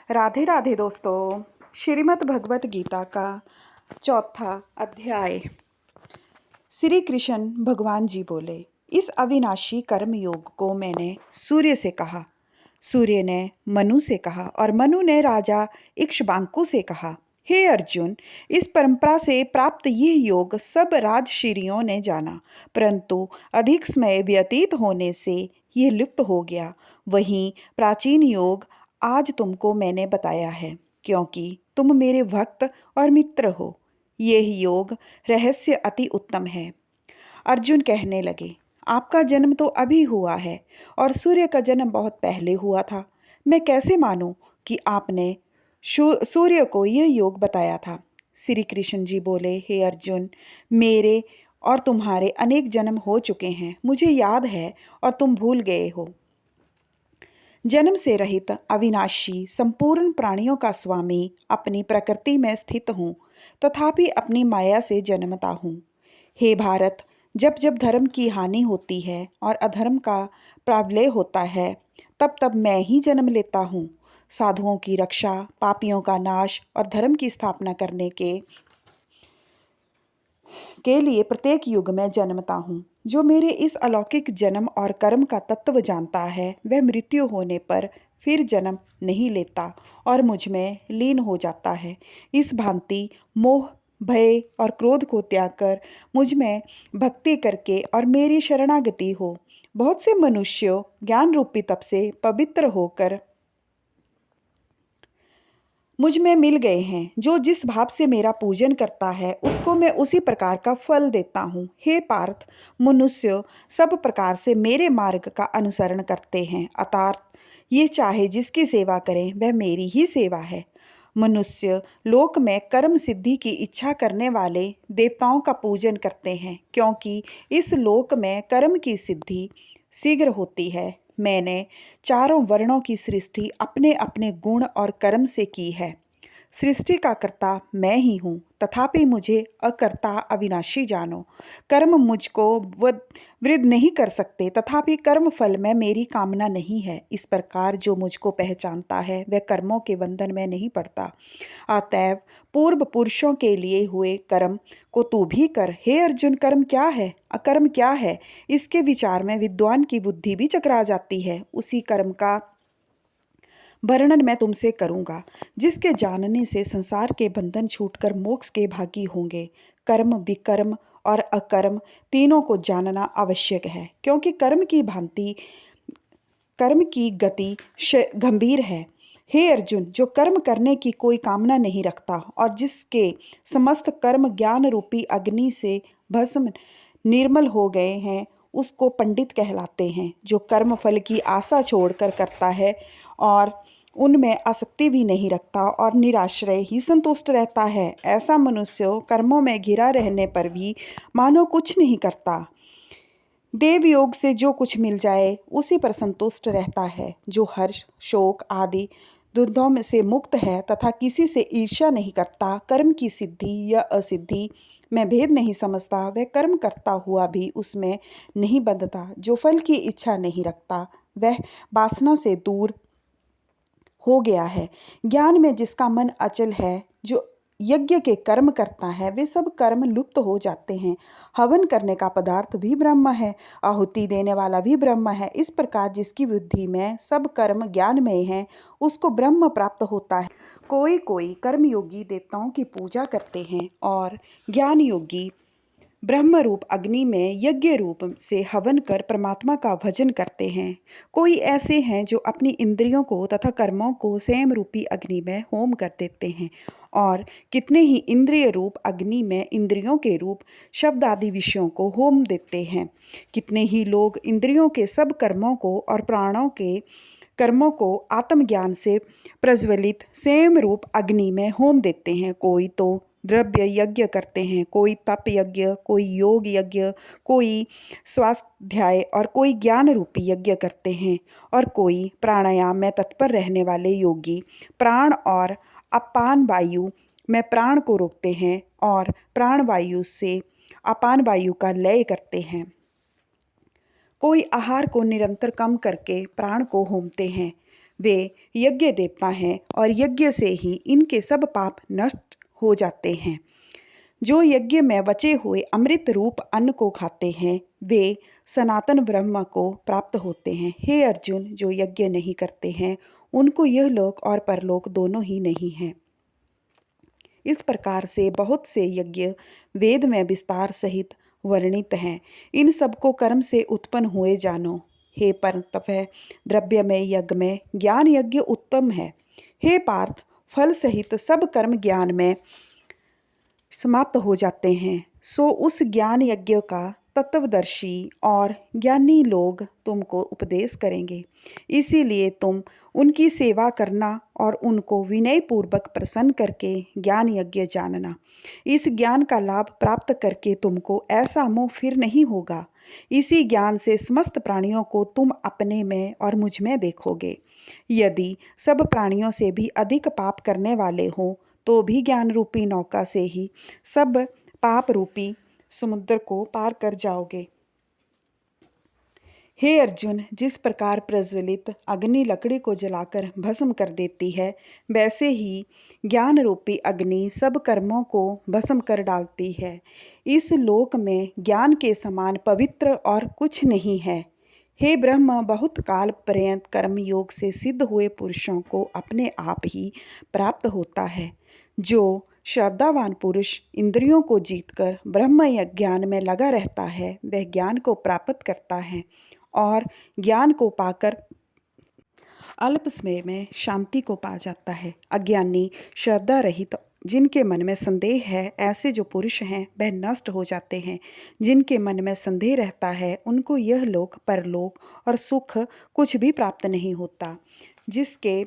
राधे राधे दोस्तों। श्रीमद् भगवत गीता का चौथा अध्याय। श्री कृष्ण भगवान जी बोले, इस अविनाशी कर्म योग को मैंने सूर्य से कहा, सूर्य ने मनु से कहा और मनु ने राजा इक्ष्वाकु से कहा। हे अर्जुन, इस परंपरा से प्राप्त यह योग सब राजर्षियों ने जाना, परंतु अधिक समय व्यतीत होने से यह लुप्त हो गया। वहीं प्राचीन योग आज तुमको मैंने बताया है, क्योंकि तुम मेरे भक्त और मित्र हो। यह योग रहस्य अति उत्तम है। अर्जुन कहने लगे, आपका जन्म तो अभी हुआ है और सूर्य का जन्म बहुत पहले हुआ था। मैं कैसे मानूं कि आपने सूर्य को यह योग बताया था। श्री कृष्ण जी बोले, हे अर्जुन, मेरे और तुम्हारे अनेक जन्म हो चुके हैं, मुझे याद है और तुम भूल गए हो। जन्म से रहित अविनाशी संपूर्ण प्राणियों का स्वामी अपनी प्रकृति में स्थित हूँ, तथापि अपनी माया से जन्मता हूँ। हे भारत, जब जब धर्म की हानि होती है और अधर्म का प्राबल्य होता है, तब तब मैं ही जन्म लेता हूँ। साधुओं की रक्षा, पापियों का नाश और धर्म की स्थापना करने के लिए प्रत्येक युग में जन्मता हूँ। जो मेरे इस अलौकिक जन्म और कर्म का तत्व जानता है, वह मृत्यु होने पर फिर जन्म नहीं लेता और मुझ में लीन हो जाता है। इस भांति मोह, भय और क्रोध को त्याग कर मुझ में भक्ति करके और मेरी शरणागति हो। बहुत से मनुष्यों ज्ञान रूपी तप से पवित्र होकर मुझ में मिल गए हैं। जो जिस भाव से मेरा पूजन करता है, उसको मैं उसी प्रकार का फल देता हूँ। हे पार्थ, मनुष्य सब प्रकार से मेरे मार्ग का अनुसरण करते हैं, अर्थात ये चाहे जिसकी सेवा करें वह मेरी ही सेवा है। मनुष्य लोक में कर्म सिद्धि की इच्छा करने वाले देवताओं का पूजन करते हैं, क्योंकि इस लोक में कर्म की सिद्धि शीघ्र होती है। मैंने चारों वर्णों की सृष्टि अपने अपने गुण और कर्म से की है। सृष्टि का कर्ता मैं ही हूँ, तथापि मुझे अकर्ता अविनाशी जानो। कर्म मुझको वृद्ध नहीं कर सकते, तथापि कर्म फल में मेरी कामना नहीं है। इस प्रकार जो मुझको पहचानता है, वह कर्मों के बंधन में नहीं पड़ता। अतएव पूर्व पुरुषों के लिए हुए कर्म को तू भी कर। हे अर्जुन, कर्म क्या है, अकर्म क्या है, इसके विचार में विद्वान की बुद्धि भी चकरा जाती है। उसी कर्म का वर्णन मैं तुमसे करूंगा, जिसके जानने से संसार के बंधन छूटकर मोक्ष के भागी होंगे। कर्म, विकर्म और अकर्म तीनों को जानना आवश्यक है, क्योंकि कर्म की गति गंभीर है। हे अर्जुन, जो कर्म करने की कोई कामना नहीं रखता और जिसके समस्त कर्म ज्ञान रूपी अग्नि से भस्म निर्मल हो गए हैं, उसको पंडित कहलाते हैं। जो कर्म फल की आशा छोड़कर करता है और उनमें आसक्ति भी नहीं रखता और निराश्रय ही संतुष्ट रहता है, ऐसा मनुष्य कर्मों में घिरा रहने पर भी मानो कुछ नहीं करता। देव योग से जो कुछ मिल जाए उसी पर संतुष्ट रहता है। जो हर्ष, शोक आदि द्वंद्वों में से मुक्त है तथा किसी से ईर्ष्या नहीं करता, कर्म की सिद्धि या असिद्धि में भेद नहीं समझता, वह कर्म करता हुआ भी उसमें नहीं बंधता। जो फल की इच्छा नहीं रखता, वह वासना से दूर हो गया है। ज्ञान में जिसका मन अचल है, जो यज्ञ के कर्म करता है, वे सब कर्म लुप्त हो जाते हैं। हवन करने का पदार्थ भी ब्रह्म है, आहुति देने वाला भी ब्रह्म है। इस प्रकार जिसकी बुद्धि में सब कर्म ज्ञानमय है, उसको ब्रह्म प्राप्त होता है। कोई कोई कर्मयोगी देवताओं की पूजा करते हैं और ज्ञान योगी ब्रह्म रूप अग्नि में यज्ञ रूप से हवन कर परमात्मा का भजन करते हैं। कोई ऐसे हैं जो अपनी इंद्रियों को तथा कर्मों को स्वयं रूपी अग्नि में होम कर देते हैं, और कितने ही इंद्रिय रूप अग्नि में इंद्रियों के रूप शब्द आदि विषयों को होम देते हैं। कितने ही लोग इंद्रियों के सब कर्मों को और प्राणों के कर्मों को आत्मज्ञान से प्रज्वलित स्वयं रूप अग्नि में होम देते हैं। कोई तो द्रव्य यज्ञ करते हैं, कोई तप यज्ञ, कोई योग यज्ञ, कोई स्वाध्याय और कोई ज्ञान रूपी यज्ञ करते हैं, और कोई प्राणायाम में तत्पर रहने वाले योगी प्राण और अपान वायु में प्राण को रोकते हैं और प्राण वायु से अपान वायु का लय करते हैं। कोई आहार को निरंतर कम करके प्राण को होमते हैं। वे यज्ञ देवता हैं और यज्ञ से ही इनके सब पाप नष्ट हो जाते हैं। जो यज्ञ में बचे हुए अमृत रूप अन्न को खाते हैं वे सनातन ब्रह्म को प्राप्त होते हैं। हे अर्जुन, जो यज्ञ नहीं करते हैं उनको यह लोक और परलोक दोनों ही नहीं हैं। इस प्रकार से बहुत से यज्ञ वेद में विस्तार सहित वर्णित हैं। इन सबको कर्म से उत्पन्न हुए जानो। हे परंतप द्रव्य में यज्ञ में ज्ञान यज्ञ उत्तम है। हे पार्थ, फल सहित सब कर्म ज्ञान में समाप्त हो जाते हैं। सो उस ज्ञान यज्ञ का तत्वदर्शी और ज्ञानी लोग तुमको उपदेश करेंगे। इसीलिए तुम उनकी सेवा करना और उनको विनय पूर्वक प्रसन्न करके ज्ञान यज्ञ जानना। इस ज्ञान का लाभ प्राप्त करके तुमको ऐसा मोह फिर नहीं होगा। इसी ज्ञान से समस्त प्राणियों को तुम अपने में और मुझ में देखोगे। यदि सब प्राणियों से भी अधिक पाप करने वाले हों तो भी ज्ञान रूपी नौका से ही सब पाप रूपी समुद्र को पार कर जाओगे। हे अर्जुन, जिस प्रकार प्रज्वलित अग्नि लकड़ी को जलाकर भस्म कर देती है, वैसे ही ज्ञान रूपी अग्नि सब कर्मों को भस्म कर डालती है। इस लोक में ज्ञान के समान पवित्र और कुछ नहीं है। हे ब्रह्म, बहुत काल पर्यंत कर्म योग से सिद्ध हुए पुरुषों को अपने आप ही प्राप्त होता है। जो श्रद्धावान पुरुष इंद्रियों को जीतकर ब्रह्म या ज्ञान में लगा रहता है वह ज्ञान को प्राप्त करता है और ज्ञान को पाकर अल्प समय में शांति को पा जाता है। अज्ञानी, श्रद्धा रहित, जिनके मन में संदेह है, ऐसे जो पुरुष हैं वह नष्ट हो जाते हैं। जिनके मन में संदेह रहता है उनको यह लोक परलोक और सुख कुछ भी प्राप्त नहीं होता। जिसके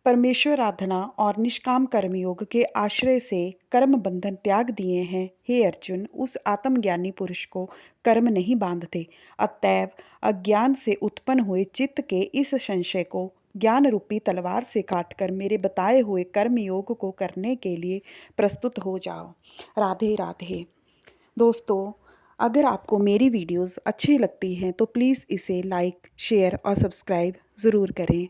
परमेश्वर आराधना और निष्काम कर्मयोग के आश्रय से कर्म बंधन त्याग दिए हैं, हे अर्जुन, उस आत्मज्ञानी पुरुष को कर्म नहीं बांधते। अतएव अज्ञान से उत्पन्न हुए चित्त के इस संशय को ज्ञान रूपी तलवार से काटकर मेरे बताए हुए कर्म योग को करने के लिए प्रस्तुत हो जाओ। राधे राधे। दोस्तों, अगर आपको मेरी वीडियोस अच्छी लगती हैं तो प्लीज़ इसे लाइक, शेयर और सब्सक्राइब ज़रूर करें।